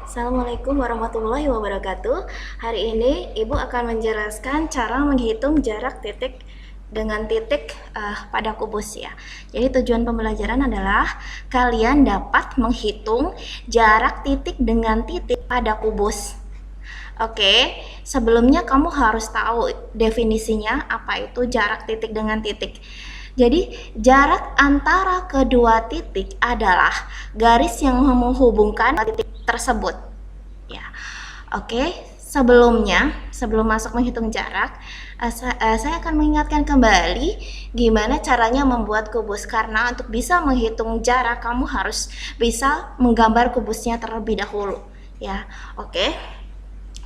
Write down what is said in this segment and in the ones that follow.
Assalamualaikum warahmatullahi wabarakatuh. Hari ini Ibu akan menjelaskan cara menghitung jarak titik dengan titik pada kubus ya. Jadi tujuan pembelajaran adalah kalian dapat menghitung jarak titik dengan titik pada kubus. Oke, sebelumnya kamu harus tahu definisinya apa itu jarak titik dengan titik. Jadi, jarak antara kedua titik adalah garis yang menghubungkan titik tersebut. Ya, oke. Sebelum masuk menghitung jarak, saya akan mengingatkan kembali gimana caranya membuat kubus. Karena untuk bisa menghitung jarak, kamu harus bisa menggambar kubusnya terlebih dahulu. Ya, oke.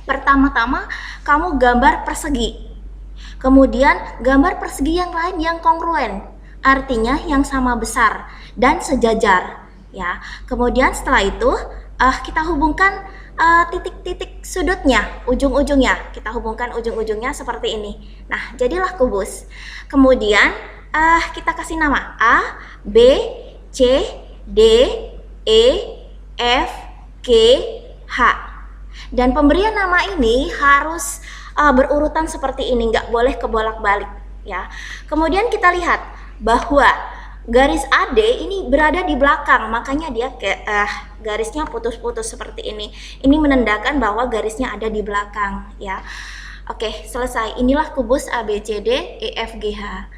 Pertama-tama, kamu gambar persegi. Kemudian gambar persegi yang lain yang kongruen, artinya yang sama besar dan sejajar ya. Kemudian setelah itu kita hubungkan titik-titik sudutnya, ujung-ujungnya. Kita hubungkan ujung-ujungnya seperti ini. Nah, jadilah kubus. Kemudian kita kasih nama A, B, C, D, E, F, G, H. Dan pemberian nama ini harus berurutan seperti ini, nggak boleh kebolak-balik ya. Kemudian kita lihat bahwa garis AD ini berada di belakang, makanya dia garisnya putus-putus seperti ini. Ini menandakan bahwa garisnya ada di belakang ya. Oke, selesai. Inilah kubus ABCD EFGH.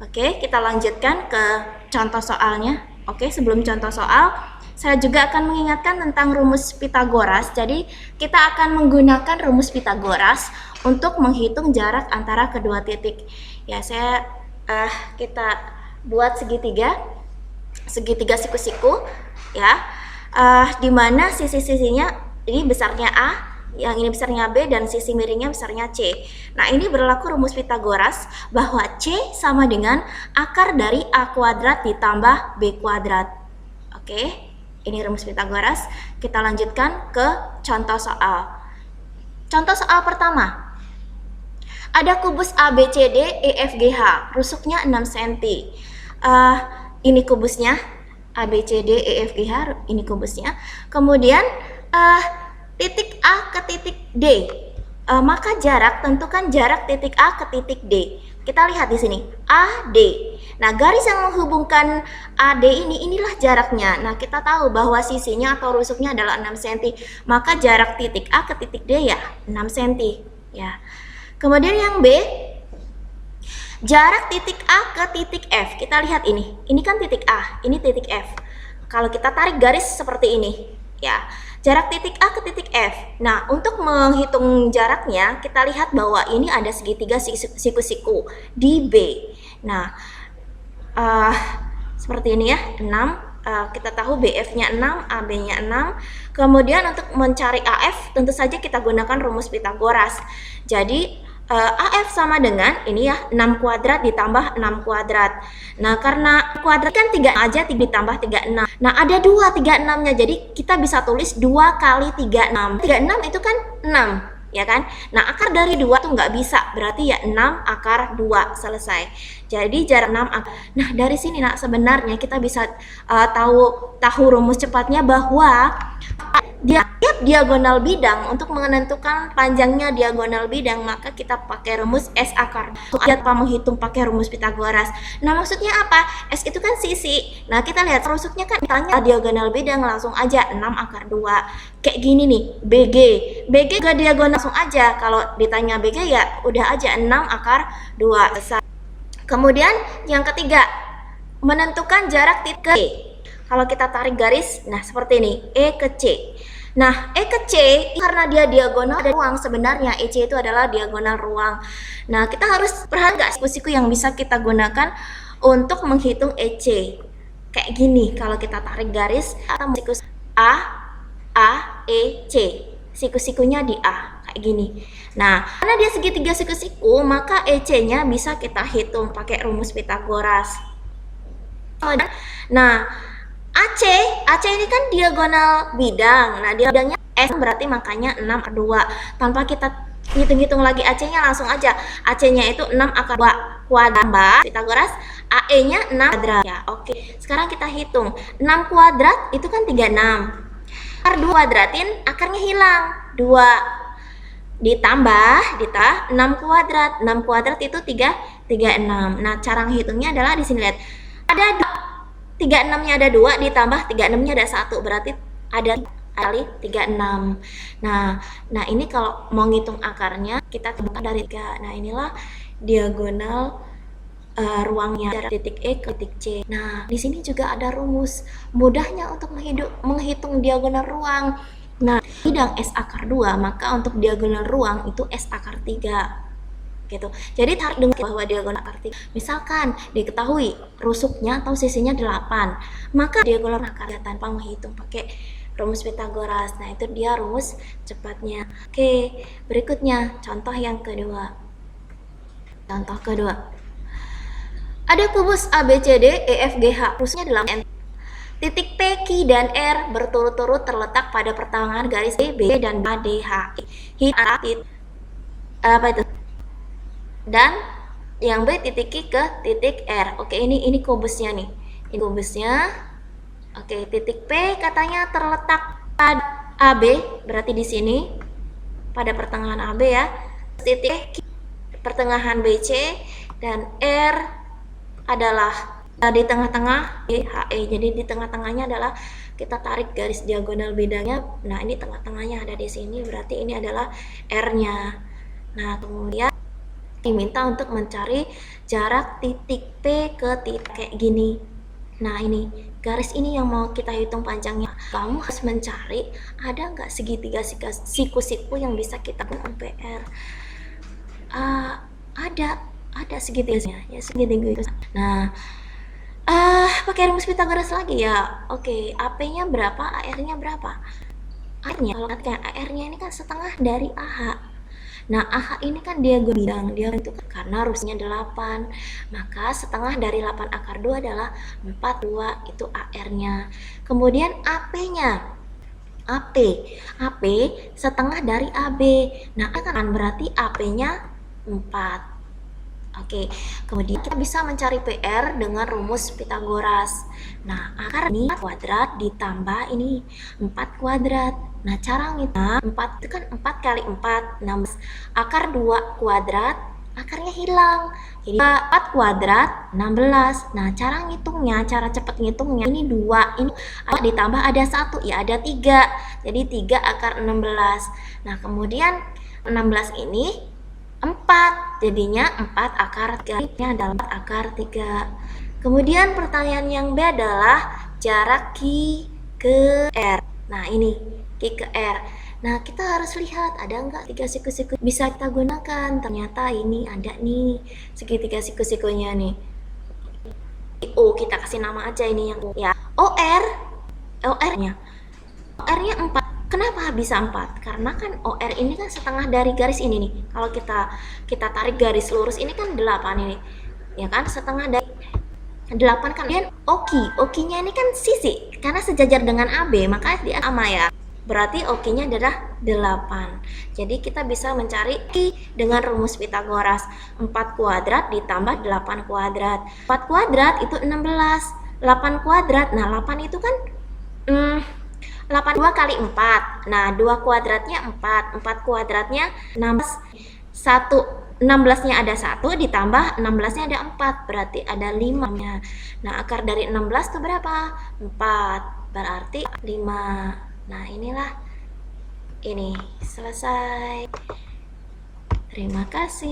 Oke, kita lanjutkan ke contoh soalnya. Oke, sebelum contoh soal, saya juga akan mengingatkan tentang rumus Pythagoras. Jadi kita akan menggunakan rumus Pythagoras untuk menghitung jarak antara kedua titik. Ya, kita buat segitiga siku-siku ya. Di mana sisi-sisinya ini besarnya A, yang ini besarnya B, dan sisi miringnya besarnya C. Nah, ini berlaku rumus Pythagoras bahwa C sama dengan akar dari A kuadrat ditambah B kuadrat. Oke. Ini rumus Pythagoras. Kita lanjutkan ke contoh soal. Contoh soal pertama. Ada kubus ABCD EFGH, rusuknya 6 cm. Ini kubusnya ABCD EFGH, ini kubusnya. Kemudian titik A ke titik D. Maka tentukan jarak titik A ke titik D. Kita lihat di sini, AD. Nah, garis yang menghubungkan AD inilah jaraknya. Nah, kita tahu bahwa sisinya atau rusuknya adalah 6 cm. Maka jarak titik A ke titik D ya 6 cm ya. Kemudian yang B, jarak titik A ke titik F. Kita lihat ini. Ini kan titik A, ini titik F. Kalau kita tarik garis seperti ini ya. Jarak titik A ke titik F. Nah, untuk menghitung jaraknya, kita lihat bahwa ini ada segitiga siku-siku di B. Nah, seperti ini ya, 6. Kita tahu BF-nya 6, AB-nya 6. Kemudian untuk mencari AF, tentu saja kita gunakan rumus Pythagoras. Jadi, AF sama dengan ini ya, 6 kuadrat ditambah 6 kuadrat. Nah, karena kuadrat kan 3 aja, 3 ditambah 36. Nah, ada 2 36-nya. Jadi kita bisa tulis 2 kali 36. 36 itu kan 6, ya kan? Nah, akar dari 2 tuh nggak bisa. Berarti ya 6 akar 2, selesai. Jadi jarak 6 akar. Nah, dari sini nak sebenarnya kita bisa tahu rumus cepatnya bahwa tiap diagonal bidang, untuk menentukan panjangnya diagonal bidang, maka kita pakai rumus S akar. Tanpa menghitung pakai rumus Pythagoras. Nah, maksudnya apa? S itu kan sisi. Nah, kita lihat rusuknya kan ditanya diagonal bidang, langsung aja 6 akar 2. Kayak gini nih, BG juga diagonal, langsung aja. Kalau ditanya BG ya udah aja 6 akar 2. Kemudian yang ketiga, menentukan jarak titik E. Kalau kita tarik garis, nah seperti ini, E ke C. Nah, E ke C, karena dia diagonal ada ruang, sebenarnya EC itu adalah diagonal ruang. Nah, kita harus perhatikan siku-siku yang bisa kita gunakan untuk menghitung EC. Kayak gini, kalau kita tarik garis, atau siku A, E, C. Siku-sikunya di A, kayak gini. Nah, karena dia segitiga siku-siku, maka EC-nya bisa kita hitung pakai rumus Pythagoras. Nah, AC ini kan diagonal bidang. Nah, bidangnya S berarti makanya 6 akar 2. Tanpa kita hitung-hitung lagi AC-nya, langsung aja. AC-nya itu 6 akar 2 kuadrat. Pythagoras, AE-nya 6 kuadrat. Ya, oke. Sekarang kita hitung. 6 kuadrat itu kan 36. Akar 2 kuadratin, akarnya hilang. 2 ditambah 6 kuadrat. 6 kuadrat itu 36. Nah, cara menghitungnya adalah di sini lihat. Ada 36-nya ada 2 ditambah 36-nya ada 1, berarti ada kali 36. Nah ini kalau mau ngitung akarnya kita temukan dari 3. Nah, inilah diagonal ruangnya dari titik E ke titik C. Nah, di sini juga ada rumus mudahnya untuk menghitung diagonal ruang. Nah, bidang S akar 2, maka untuk diagonal ruang itu S akar 3. Gitu. Jadi tarik dengan bahwa diagonal akar 3. Misalkan diketahui rusuknya atau sisinya 8, maka diagonal akar 3 tanpa menghitung pakai rumus Pitagoras. Nah, itu dia rumus cepatnya. Oke, berikutnya contoh yang kedua. Contoh kedua. Ada kubus ABCD EFGH, rusuknya 8. Titik P, Q, dan R berturut-turut terletak pada pertengahan garis B dan ADH. Apa itu? Dan yang B titik Q ke titik R. Oke, ini kubusnya nih. Ini kubusnya. Oke, titik P katanya terletak pada AB, berarti di sini pada pertengahan AB ya. Titik Q pertengahan BC dan R adalah di tengah-tengah HE. Jadi di tengah-tengahnya adalah kita tarik garis diagonal bidangnya. Nah, ini tengah-tengahnya ada di sini, berarti ini adalah R-nya. Nah, kemudian diminta untuk mencari jarak titik P ke titik kayak gini. Nah, ini garis ini yang mau kita hitung panjangnya. Kamu harus mencari ada nggak segitiga siku-siku yang bisa kita gunakan PR. Ada segitiganya ya, segitiga itu. Nah, pakai rumus Pitagoras lagi ya. Oke, AP-nya berapa, AR-nya berapa? AR-nya, kalau katakan AR-nya ini kan setengah dari AH. Nah, AH ini kan diagonal bidang, dia itu karena rumusnya 8, maka setengah dari 8 akar 2 adalah 42, itu AR-nya. Kemudian AP-nya, AP setengah dari AB. Nah, kan berarti AP-nya 4. Oke, kemudian kita bisa mencari PR dengan rumus Pitagoras. Nah, akar ini 4 kuadrat ditambah ini 4 kuadrat. Nah, cara ngitung 4 itu kan 4 kali 4, 16. Akar 2 kuadrat, akarnya hilang. Jadi 4 kuadrat, 16. Nah, cara ngitungnya, cara cepat ngitungnya, ini 2, ini ditambah ada 1, ya ada 3. Jadi 3 akar 16. Nah, kemudian 16 ini 4, jadinya 4 akar 3, ini adalah 4 akar 3. Kemudian pertanyaan yang B adalah jarak Q ke R. Nah, ini Q ke R. Nah, kita harus lihat ada nggak 3 siku-siku bisa kita gunakan. Ternyata ini ada nih segitiga siku-sikunya nih. Kita kasih nama aja ini yang ya. OR-nya 4. Kenapa bisa 4? Karena kan OR ini kan setengah dari garis ini nih. Kalau kita tarik garis lurus ini kan 8 ini. Ya kan, setengah dari 8 kan. Dan OQ-nya ini kan sisi. Karena sejajar dengan AB, maka dia sama ya. Berarti OQ-nya adalah 8. Jadi kita bisa mencari Q dengan rumus Pitagoras. 4 kuadrat ditambah 8 kuadrat. 4 kuadrat itu 16. 8 kuadrat, nah 8 itu kan 8 2 kali 4. Nah, 2 kuadratnya 4. 4 kuadratnya 16. 16-nya ada 1 ditambah 16-nya ada 4. Berarti ada 5-nya. Nah, akar dari 16 itu berapa? 4. Berarti 5. Nah, inilah ini selesai. Terima kasih.